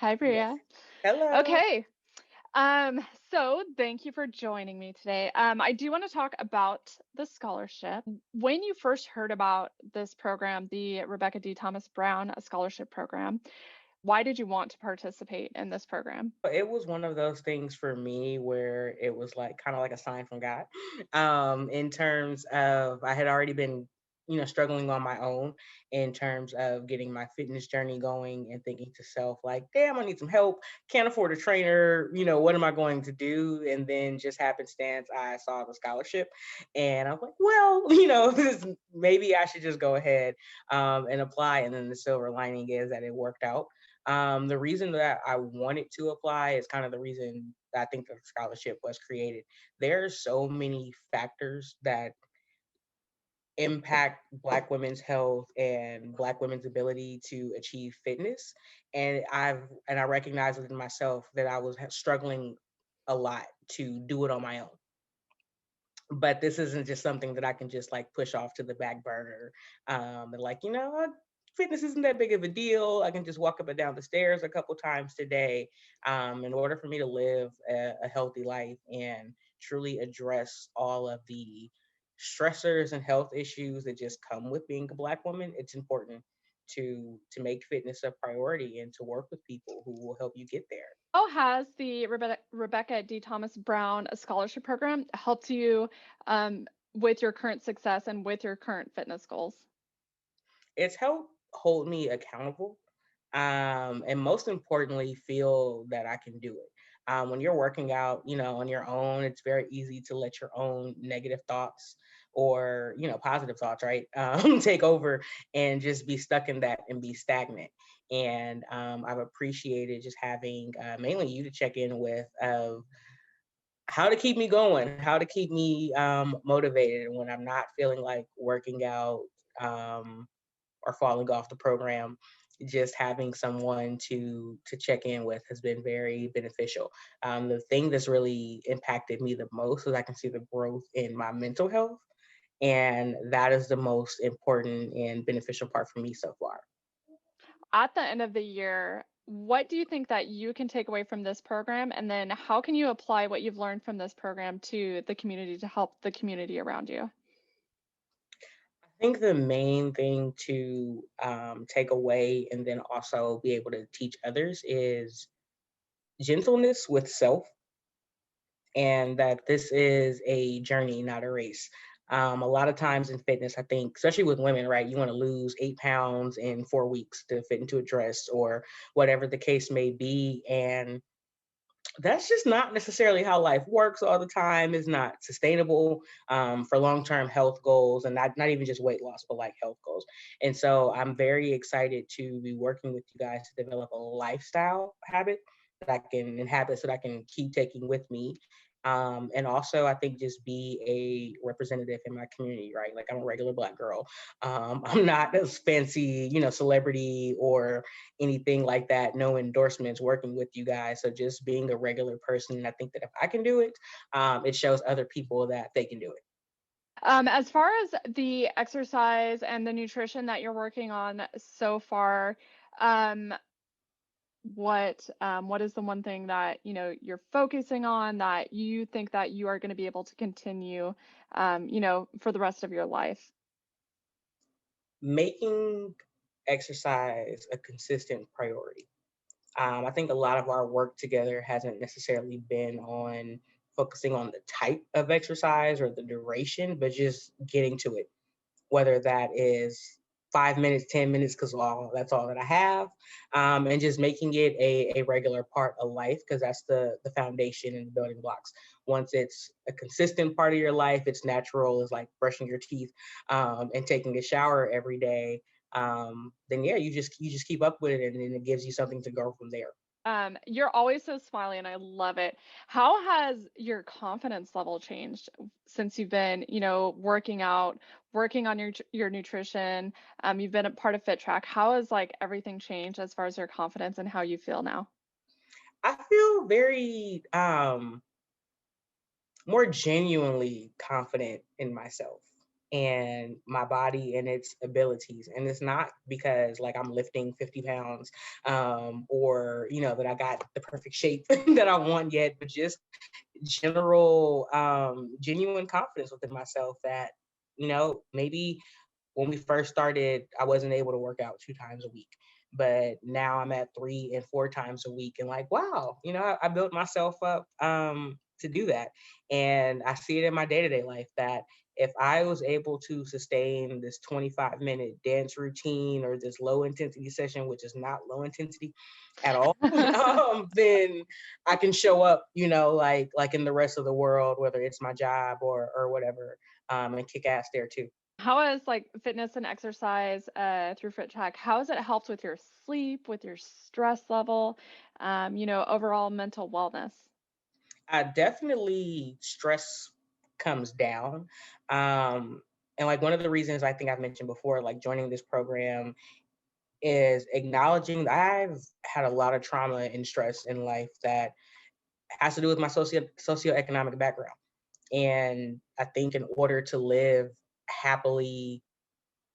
Hi, Yes. Brea. Hello. Okay. So thank you for joining me today. I do want to talk about the scholarship. When you first heard about this program, the Rebecca D. Thomas Brown Scholarship Program, why did you want to participate in this program? It was one of those things for me where it was like kind of like a sign from God. In terms of I had already been, struggling on my own in terms of getting my fitness journey going and thinking to self, like, damn, I need some help. Can't afford a trainer. What am I going to do? And then just happenstance, I saw the scholarship and I was like, well, maybe I should just go ahead and apply. And then the silver lining is that it worked out. The reason that I wanted to apply is kind of the reason that I think the scholarship was created. There are so many factors that impact Black women's health and Black women's ability to achieve fitness, and I recognize within myself that I was struggling a lot to do it on my own. But this isn't just something that I can just like push off to the back burner. And like, fitness isn't that big of a deal. I can just walk up and down the stairs a couple times today. In order for me to live a healthy life and truly address all of the stressors and health issues that just come with being a Black woman, it's important to make fitness a priority and to work with people who will help you get there. How has the Rebecca D. Thomas Brown Scholarship Program helped you with your current success and with your current fitness goals? It's helped hold me accountable, and most importantly, feel that I can do it. When you're working out, on your own, it's very easy to let your own negative thoughts or positive thoughts, right, take over and just be stuck in that and be stagnant. And I've appreciated just having mainly you to check in with of how to keep me going, how to keep me motivated when I'm not feeling like working out. Or falling off the program, just having someone to check in with has been very beneficial. The thing that's really impacted me the most is I can see the growth in my mental health, and that is the most important and beneficial part for me so far. At the end of the year, what do you think that you can take away from this program? And then how can you apply what you've learned from this program to the community to help the community around you? I think the main thing to take away and then also be able to teach others is gentleness with self, and that this is a journey, not a race. A lot of times in fitness, I think, especially with women, right, you want to lose 8 pounds in 4 weeks to fit into a dress or whatever the case may be. And that's just not necessarily how life works all the time. It's not sustainable for long-term health goals, and not even just weight loss, but like health goals. And so I'm very excited to be working with you guys to develop a lifestyle habit that I can and habits that I can keep taking with me. And also, I think just be a representative in my community, right? Like I'm a regular Black girl. I'm not a fancy, celebrity or anything like that, no endorsements working with you guys. So just being a regular person. And I think that if I can do it, it shows other people that they can do it. As far as the exercise and the nutrition that you're working on so far, um, what is the one thing that you're focusing on that you think that you are going to be able to continue, for the rest of your life? Making exercise a consistent priority. I think a lot of our work together hasn't necessarily been on focusing on the type of exercise or the duration, but just getting to it, whether that is 5 minutes, 10 minutes, because that's all that I have, and just making it a regular part of life because that's the foundation and the building blocks. Once it's a consistent part of your life, it's natural. It's like brushing your teeth and taking a shower every day. Then yeah, you just keep up with it, and then it gives you something to go from there. You're always so smiley and I love it. How has your confidence level changed since you've been, working out, working on your nutrition? You've been a part of FitTRAC. How has like everything changed as far as your confidence and how you feel now? I feel very more genuinely confident in myself. and my body and its abilities. And it's not because like I'm lifting 50 pounds, or that I got the perfect shape that I want yet, but just general genuine confidence within myself that maybe when we first started, I wasn't able to work out 2 times a week, but now I'm at 3 and 4 times a week. And like, wow, I built myself up to do that. And I see it in my day to day life that if I was able to sustain this 25-minute dance routine or this low intensity session, which is not low intensity at all, then I can show up, like in the rest of the world, whether it's my job or whatever, and kick ass there too. How has like fitness and exercise through FitTRAC, how has it helped with your sleep, with your stress level, overall mental wellness? Definitely stress comes down. Um, and like one of the reasons I think I've mentioned before, like joining this program is acknowledging that I've had a lot of trauma and stress in life that has to do with my socioeconomic background. And I think in order to live happily,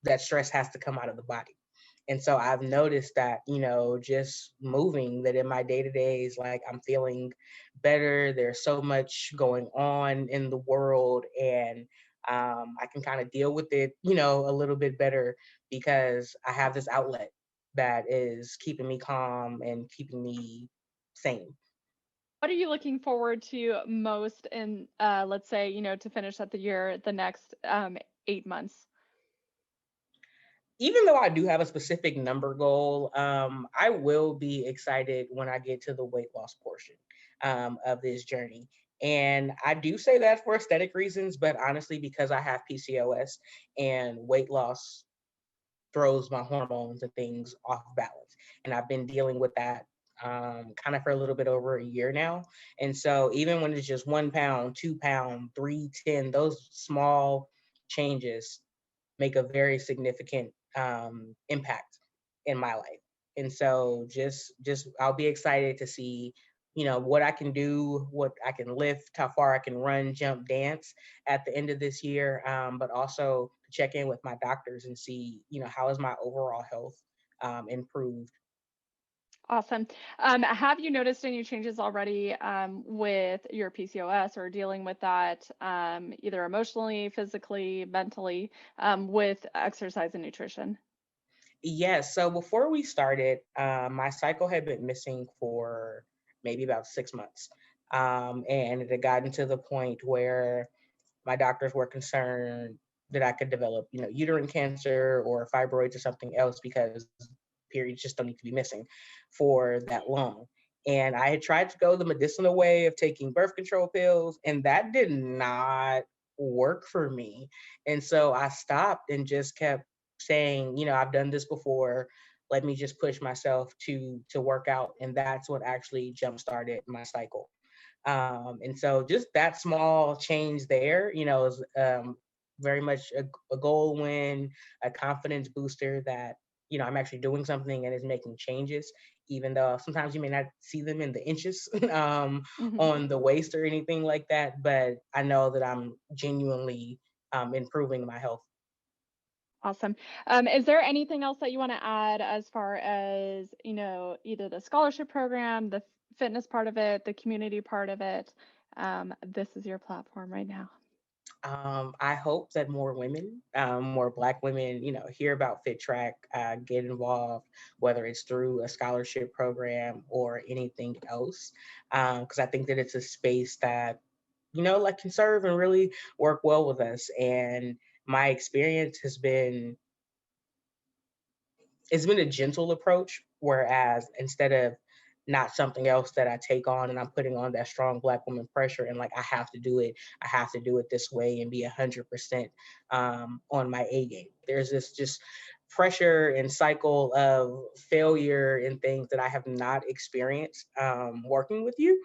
that stress has to come out of the body. And so I've noticed that, just moving, that in my day to days, like I'm feeling better. There's so much going on in the world, and I can kind of deal with it, a little bit better because I have this outlet that is keeping me calm and keeping me sane. What are you looking forward to most in, let's say, to finish up the year, the next 8 months? Even though I do have a specific number goal, I will be excited when I get to the weight loss portion of this journey. And I do say that for aesthetic reasons, but honestly, because I have PCOS and weight loss throws my hormones and things off balance. And I've been dealing with that kind of for a little bit over a year now. And so even when it's just 1 pound, 2 pound, 310, those small changes make a very significant impact in my life. And so just I'll be excited to see what I can do, what I can lift, how far I can run, jump, dance at the end of this year, but also to check in with my doctors and see how is my overall health improved. Awesome. Have you noticed any changes already with your PCOS or dealing with that, either emotionally, physically, mentally, with exercise and nutrition? Yes. So before we started, my cycle had been missing for maybe about 6 months. And it had gotten to the point where my doctors were concerned that I could develop, uterine cancer or fibroids or something else because periods just don't need to be missing for that long. And I had tried to go the medicinal way of taking birth control pills, and that did not work for me. And so I stopped and just kept saying, I've done this before. Let me just push myself to work out. And that's what actually jump started my cycle. And so just that small change there, is very much a goal win, a confidence booster that, I'm actually doing something and is making changes, even though sometimes you may not see them in the inches Hmm. on the waist or anything like that. But I know that I'm genuinely improving my health. Awesome. Is there anything else that you want to add as far as, either the scholarship program, the fitness part of it, the community part of it? This is your platform right now. I hope that more women, more Black women, hear about FitTRAC, get involved, whether it's through a scholarship program or anything else, because I think that it's a space that, like can serve and really work well with us. And my experience has been, it's been a gentle approach, whereas instead of not something else that I take on and I'm putting on that strong Black woman pressure and like I have to do it, I have to do it this way and be 100% on my A game. There's this just pressure and cycle of failure and things that I have not experienced working with you.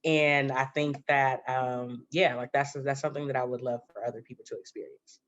And I think that yeah, like that's something that I would love for other people to experience.